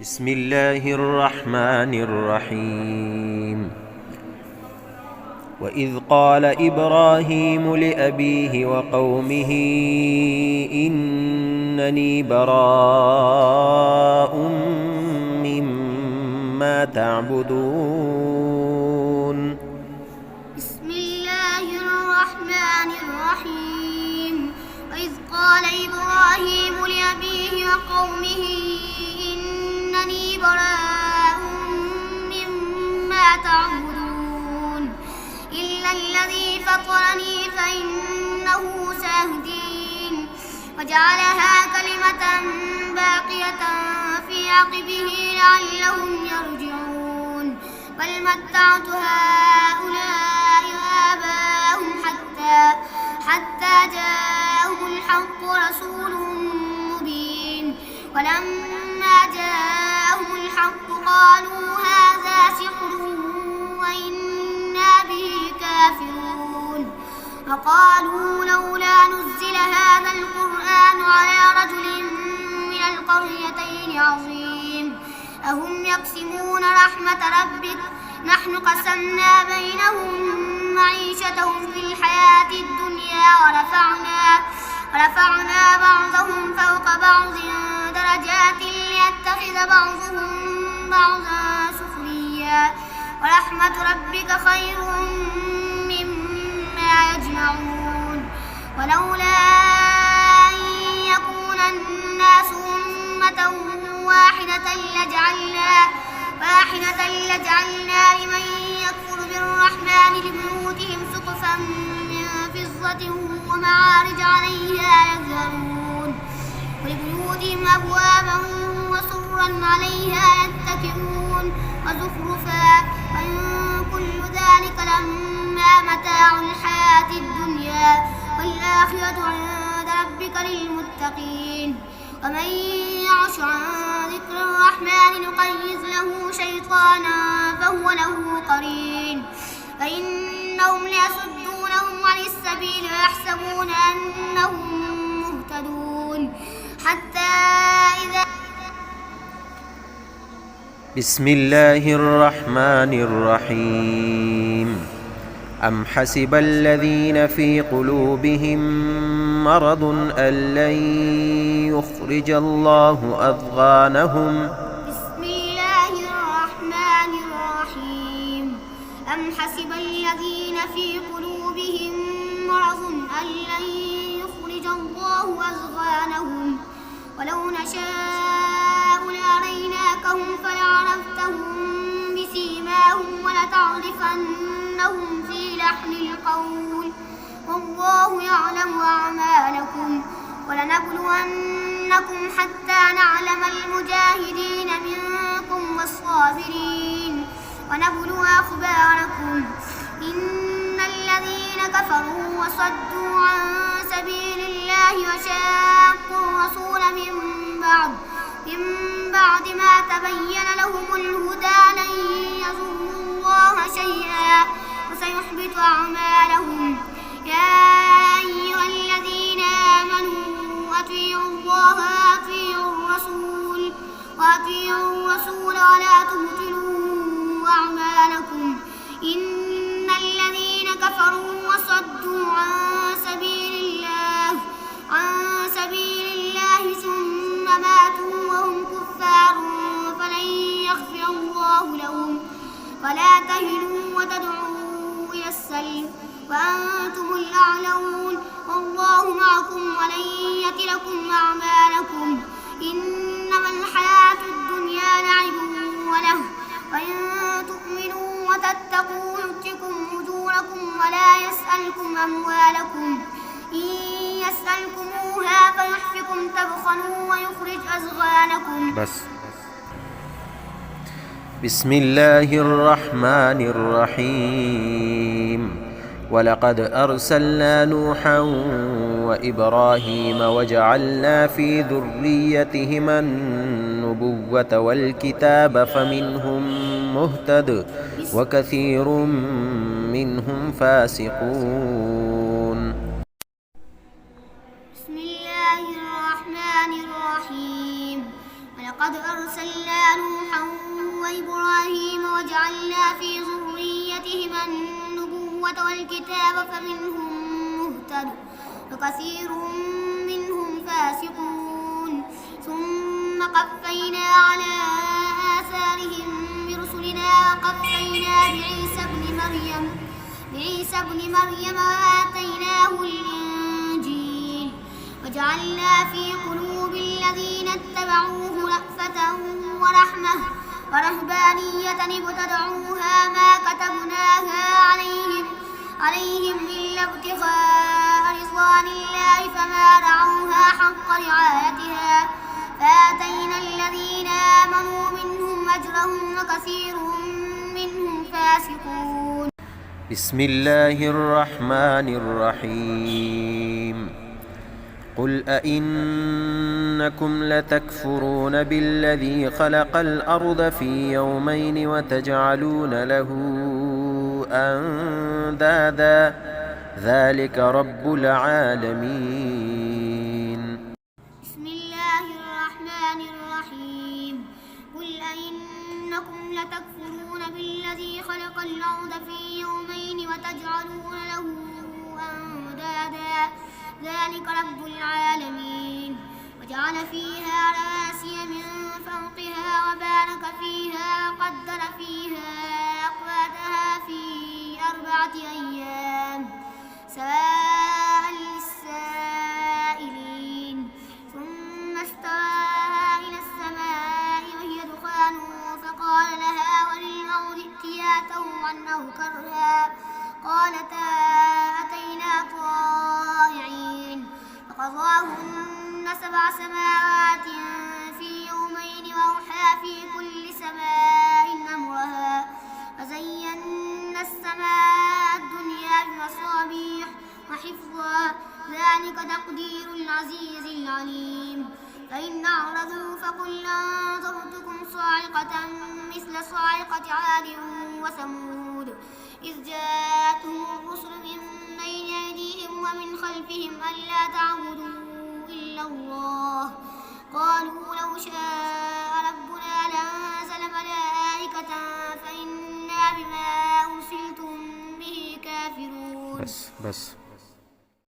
بسم الله الرحمن الرحيم. وإذ قال إبراهيم لأبيه وقومه إنني براء مما تعبدون. بسم الله الرحمن الرحيم. وإذ قال إبراهيم لأبيه وقومه إنني براء مما تعبدون إلا الذي فطرني فإنه سيهدين وجعلها كلمة باقية في عقبه لعلهم يرجعون بل متعت هؤلاء وآباءهم حتى جاءهم الحق رسول مبين ولما جاءهم الحق قالوا هذا سحر وإنا به كافرون وقالوا لولا نزل هذا القرآن على رجل من القريتين عظيم أهم يقسمون رحمة ربك نحن قسمنا بينهم معيشتهم في الحياة الدنيا ورفعنا بعضهم فوق بعض درجات ليتخذ بعضهم بعضا سخريا ورحمة ربك خير مما يجمعون ولولا أن يكون الناس أمة واحدة لجعلنا لمن يكفر بالرحمن لبيوتهم سقفا من فضة ومعارج عليها يظهرون ولبيوتهم أبوابا وسرا عليها يتكئون وزخرفا وإن كل ذلك لما متاع الحياة الدنيا والآخرة عند ربك للمتقين ومن يعش عن ذكر الرحمن نقيض له شيطانا فهو له قرين فإنهم ليصدونهم عن السبيل ويحسبون أنهم مهتدون حتى إذا بسم الله الرحمن الرحيم. أم حسب الذين في قلوبهم مرض أن لن يخرج الله أضغانهم. بسم الله الرحمن الرحيم. أم حسب الذين في قلوبهم مرض أن لن يخرج الله أضغانهم ولو نشاء لأريناكهم فلعرفتهم بسيماهم ولتعرفنهم في لحن القول والله يعلم أعمالكم ولنبلونكم حتى نعلم المجاهدين منكم والصابرين ونبلو أخباركم إن الذين كفروا وصدوا عن سبيل الله وشاقوا الرسول من بعد ما تبين لهم الهدى لن يضروا الله شيئا وسيحبط أعمالهم يا أيها الذين آمنوا أطيعوا الله وأطيعوا الرسول ولا تبطلوا أعمالكم إن الذين كفروا وصدوا عن سبيل الله ثم ماتوا وهم كفار فلن يغفر الله لهم فلا تهنوا وتدعوا إلى السلم وأنتم الأعلون والله معكم ولن يتركم أعمالكم إنما الحياة الدنيا لعب وله وإن تؤمنوا وتتقوا يؤتكم أجوركم ولا يسألكم أموالكم إن يسألكموها فيحفكم تبخلوا ويخرج أضغانكم. بس. بسم الله الرحمن الرحيم. ولقد أرسلنا نوحا وإبراهيم وجعلنا في ذريتهما النبوة والكتاب فمنهم مهتد وكثير منهم فاسقون. بسم الله الرحمن الرحيم. ولقد ولقد أرسلنا نوحا وإبراهيم وجعلنا في ذريتهما النبوة والكتاب فمنهم مهتد وكثير منهم فاسقون ثم قفينا على آثارهم برسلنا وقفينا بعيسى ابن مريم وآتيناه الإنجيل وجعلنا في قلوب الذين اتبعوه رأفة ورحمة ورهبانية ابتدعوها ما كتبناها عليهم إلا ابتغاء رضوان الله فما رعوها حق رعايتها فآتينا الذين آمنوا منهم أجرهم وكثير منهم فاسقون. بسم الله الرحمن الرحيم. قل أئنكم لتكفرون بالذي خلق الأرض في يومين وتجعلون له أندادا ذلك رب العالمين. بسم الله الرحمن الرحيم. قل أئنكم لتكفرون بالذي خلق الأرض في يومين وتجعلون له أندادا ذلك رب العالمين. وجعل فيها رواسي من فوقها وبارك فيها وقدر فيها أقواتها في 4 أيام سواء للسائلين ثم استوى إلى السماء وهي دخان فقال لها وللأرض ائتيا طوعا أو كرها قالتا أتينا طائعين فقضاهن 7 سماوات في يومين وأوحى في كل سماء أمرها وزينا السماء الدنيا بمصابيح وحفظا ذلك تقدير العزيز العليم. فإن أعرضوا فقل أنذرتكم صاعقة مثل صاعقة عاد وثمود إذ جاءتهم الرسل من بين أيديهم ومن خلفهم ألا تعبدوا إلا الله قالوا لو شاء ربنا لأنزل ملائكة فإنا بما أرسلتم به كافرون. بس